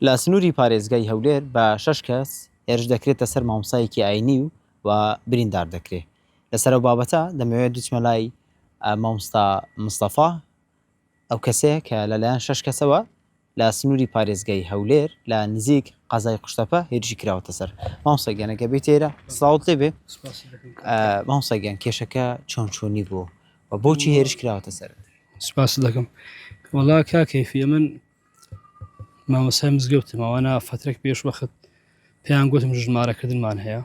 لە سنووری پارێزگای هەولێر بە 6 کەس هێرش دەکرێتە سەر مامۆسایەکی ئاینی و بریندار دەکرێت. لەسەر ئەو بابەتە دەمەوێت دوچمە لای مامۆستا مستەفا، ئەو کەسەیە کە لەلایەن 6 کەسەوە لە سنووری پارێزگای هەولێر لە نزیک قەزای قوشتەپە هێرشی کراوەتە سەر. مامۆستا گیانەکە بێت ئێرە سڵاوت لێبێ. مامۆستا گیان کێشەکە چۆنی بوو و بۆچی هێرش کراوەتە سەر؟ سپاس دەکەم. وەڵا کاکەیفی من مامۆسای مزگەوتم، ئەوانە فترێک پێش وەخت پێیان گوتم ژمارەکردنمان هەیە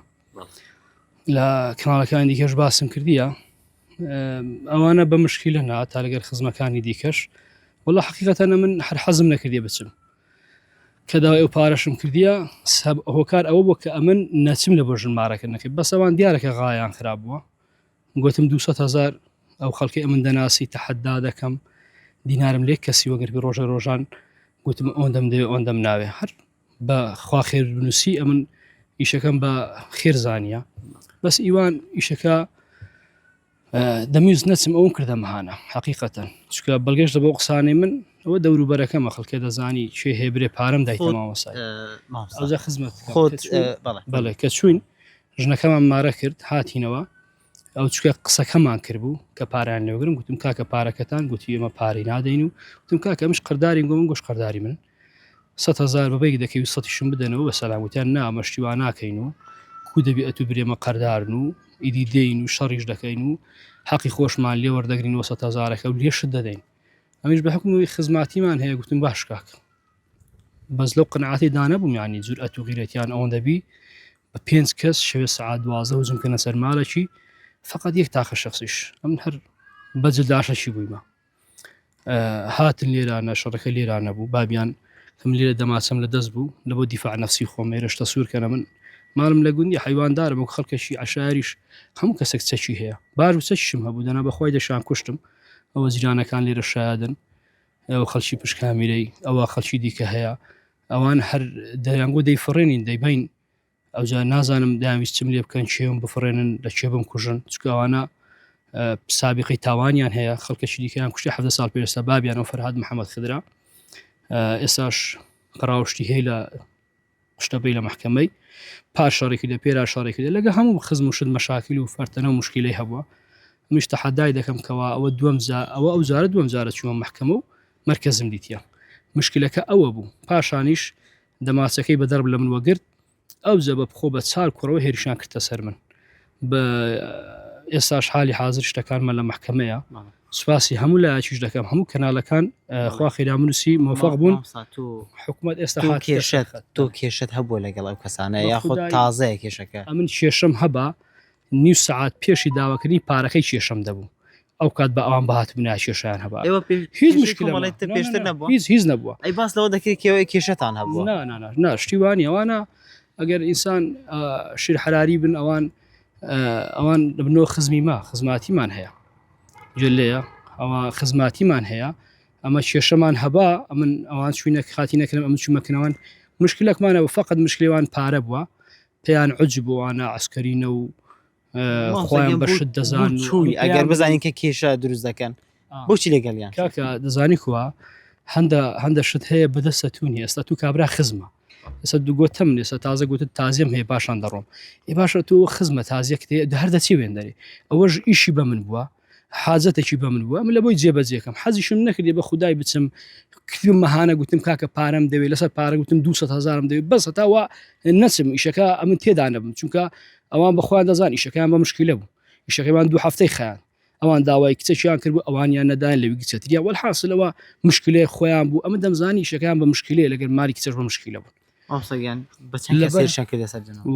لە کەناڵەکانی دیکەش باسم کردیە، ئەوانە بە مشکیلە نا تا لەگەر خزمەکانی دیکەش. وەڵا حقیقەتەنە من هەر حەزم نەکردێ بچم کە داوای ئەو پارەشم کردیە هۆکار ئەوە بووە کە ئەمن نەچم لە بۆ ژمارەکردنەکەی، بەس ئەوان دیارەکە غایان خراپ بووە. گوتم 200,000 ئەو خەڵکی ئەمن دەناسی تەحەدا دەکەم، دینارم لێک کەسی وەگەر ڕۆژە ڕۆژان گوتم ئەوەندەم دەوێ ئەوەندەم ناوێ، هەر بە خوا خێر بنووسی ئەمن ئیشەکەم بە خێر زانیە. بەس ئیوان ئیشەکە دەمیوز نەچم ئەوم کردە مەهانە حقیقەتەن، چکە بەڵگەشت لە بۆ قسانەی من ئەوە دەوروبەرەکەمە خەڵکێ دەزانی چێ هێبرێ پارەم دایتە مامۆسای ئەوجا خزمەت بەڵێ کە چوین ژنەکەمان مارە کرد هاتینەوە، ئەو چکە قسەکەمان کرد بوو کە پاران لێوەگرم، گوتم کاکە پارەکەتان، گوتی ئێمە پارەی نادەین و گوتم کاکە ئەمش قەرداری گۆ من گۆش قەرداری من 100,000 بەبێک دەکەوی 100شم بدەنەوە بە سەلاموتیان نا مەشتیوان ناکەین و کو دەبێ ئەتو برێمە قەردارن و ئیدی دەین و شەڕیش دەکەین و حەقی خۆشمان لێ وەردەگرین 100,000ەکە و لێشت دەدەین. ئەمیش بە حکومی خزماتیمان هەیە. گوتم باش کاکە، بەس لەو قەنەعاتی دانەبووم، یانی جورئەت و غیرەتیان ئەوەن دەبی بە 5 کەس شەوێ سەعات 12 هەوجم کەنە سەر ماڵێکی فقط یەک تاقە شخصیش، ئەم هەر بەجلداشەکی بوویمە. هاتن لێرانە شەڕەکە لێرانە بوو، بابیان کەم لێرە دەماچەم لە دەست بوو لە بۆ دیفاع نەفسی خۆم هێرشتە سوورکەنە من ماڵم لە گوندی حیواندارم و خەڵکەشی عشاریش هەموو کەسێک چەکی هەیە، باش و چەکیشم هەبوو دەنا بەخوای دەشان کوشتم. ئەوە جیرانەکان لێرە شایدن، ئەو خەڵکی پشکامیرەی ئەوە خەڵکی دیکە هەیە، ئەوان هەر دەیانگۆ دەیفڕێنین دەیبین، ئەوجا نازانم داویستم لێ بکەن چێم بفڕێنن لە چێ بم کوژن، چکەوانە سابقی تاوانیان هەیە، خەڵکەشی دیکەیان کوشتی 17 ساڵ پێشتا بابیانەوە فەرهاد محەممەد خدرا، ئێستاش پراوشتی هەیە لە شتەبەی لە محکەمەی پاش شەڕێکی لە پێرا شەڕێکی لەگە هەموو خزم و شت مەشاکل و فەرتەنە و مشکلەی هەبووە. میش تەحەدای دەکەم کەوا ئەوە ئەوە ئەو جارە دووەم جارە چوومە محکەمە و مەرکەزم دیتە مشکلەکە ئەوە بوو. پاشانیش دەماچەکەی بە دەرب لە من وەگرت، ئەو جە بە بخۆ بە چار کوڕەوە هێرشان کردە سەر من. بە ئێستاش حالی حاضر شتەکانمە لە محکەمەیە، سوپاسی هەموو لایەکیش دەکەم، هەموو کەناڵەکان خوا خێرامنووسی مۆفەق بوون. حکوومەت ئێستا تۆ کێشت هەبووە لەگەڵ ئەو کەسانە یاخۆ تازەیە کێشەکە؟ ئەمن کێشەم هەبا نیو سعات پێشی داواکردنی پارەکەی کێشەم دەبوو، ئەو کات بە ئەوان بەهات بنا کێشیان هەبا هیچ پێشتر نەبووە، هیچ نەبووە. ئەی باس لەوە دەکرێت کێوەی کێشەتان هەبووە؟ نا شتیوانی ئەوانە ئەگەر ئینسان شیر حراری بن ئەوان بنەوە خزمی ما خزماتیمان هەیە جلەیە، ئەوە خزماتیمان هەیە، ئەمە کێشەمان هەبا ئەمن ئەوان چوینە خاتی نەکردم ئەمە چوومەکەنەوەن مشکلەکمانە فقط مشکلێوان پارە بووە، پێیان عجب بووانە عسکەرینە و خۆیان بەشت دەزان چووی ئەگەر بزانین کە کێشە دروست دەکەن بۆچی لەگەڵیان؟ کاکە دەزانی کووە هەندە شت هەیە بەدەستە تونی ئێستا تو کابرا خزمە ئێستا دووگۆتەم ئێستا تازە گوتت تازیم هەیە پاشان دەڕۆم ئی باشە تۆ خزمە تازیەک هەر دەچی وێندەری ئەوەش ئیشی بە من بووە حاجەتێکی بە من بووە من لە بۆی جێبەجێکم حەزیشم نەکردێ بە خودای بچم کتم مەهانە گوتم کاکە پارەم دەوێت لەسەر پارە گوتم 200,000 دەوێت بەس تاوا نەچم ئیشەکە ئەمن تێدا نەبم چونکە ئەوان بەخوایان دەزان ئیشەکەیان بە مشکلە بوو ئیشەکەیان 2 هەفتەی خیان ئەوان داوای کچەکیان کرد بوو ئەوانیان نەدان لەوی کچەتریا وەڵحاسلەوە مشکلەی خۆیان بوو ئەمە دەمزانی ئیشەکەیان بە مشکلەیە لەگەر ماری کچەش بە مشکلە بوو.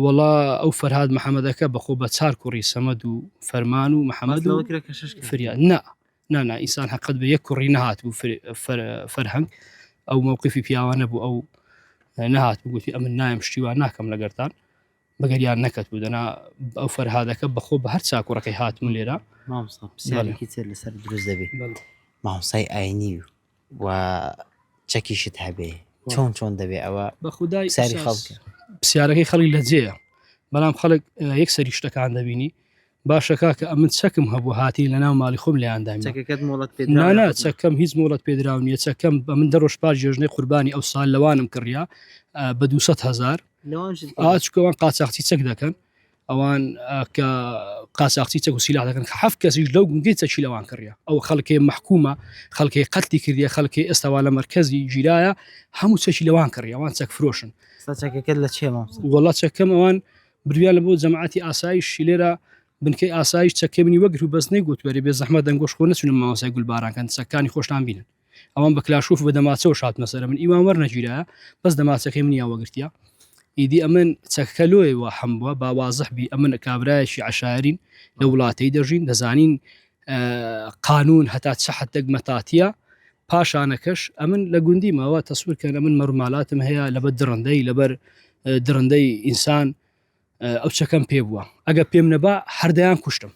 وەڵا ئەو فەرهاد محەممەدەکە بەخۆ بە چار کوڕی سەمەد و فەرمان و محەممەد و فریاد نا ئینسان حقت بە یەک کوڕی نەهات بوو فەرهەنگ ئەو مووقفی پیاوانە بوو ئەو نەهات بگوتی ئەمن نایم شتیوان ناکەم لەگەرتان بەگەریان نەکەت بوو دەنا ئەو فەرهادەکە بەخۆ بە هەر چاکوڕەکەی هاتمون لێرە پرسیارێکی تر لەسەر دروست دەبێت مامۆسای ئاینی و چەکیشت هەبێ چۆن دەبێ ئەوە بە خودای ساری خەڵکە پرسیارەکەی خەڵی لە جێە بەڵام خەڵک یەک سەری شتەکان دەبینی باشە کاکە ئەمن چەکم هەبوو هاتی لە ناو ماڵی خۆم لێیان دایم نانا چەکەم هیچ مۆڵەت پێدراو نیە چەکەم بە من دەڕۆژ پاش جێژنەی قوربانی ئەو سال لەوانم کڕیا بە 200,000 ئاچکەوان قاچاقچی چەک دەکەن ئەوان کە قاچاقچی چەک و سیلا دەکەن حەف کەسیش لەو گونگەی چەکی لەوان کڕیا ئەو خەڵکی محکومە خەڵکی قەتی کردیە خەڵکی ئێستاوا لە مرکزی ژیرایە هەموو چەکی لەوان کڕیاوان چەک فرۆشن لە چێمە وڵات چەکەم ئەوان بریان لە بۆ جەماعەتی ئاسایشی لێرە بنکەی ئاسایش چەکێبنی وەگر و بەزنەی گوتوەری بێ زەحمە دەنگۆش خۆ نەچونم مامۆسای گولبارانکەن چەکانی خۆشتان بینن ئەوان بە کلاشوف بە دەماچەوە شات مەسەرە من ئیوان وەرنەگیرایە بەس دەماچەکەی منیا وەگرتیا ئیدی ئەمن چەکەکە لۆیەوە هەم بووە با وازح بی ئەمن کابرایەکی عشارین لە وڵاتەی دەژین دەزانین قانون هەتا چە حدەک مەتاتیە پاشانەکەش ئەمن لە گوندیمەوە تەسوورکەن ئەمن مەرومالاتم هەیە لەبەر درڕندەی لەبەر درڕندەی ئینسان ئەو چەکەم پێ بووە ئەگە پێم نەبا هەردەیان کوشتم.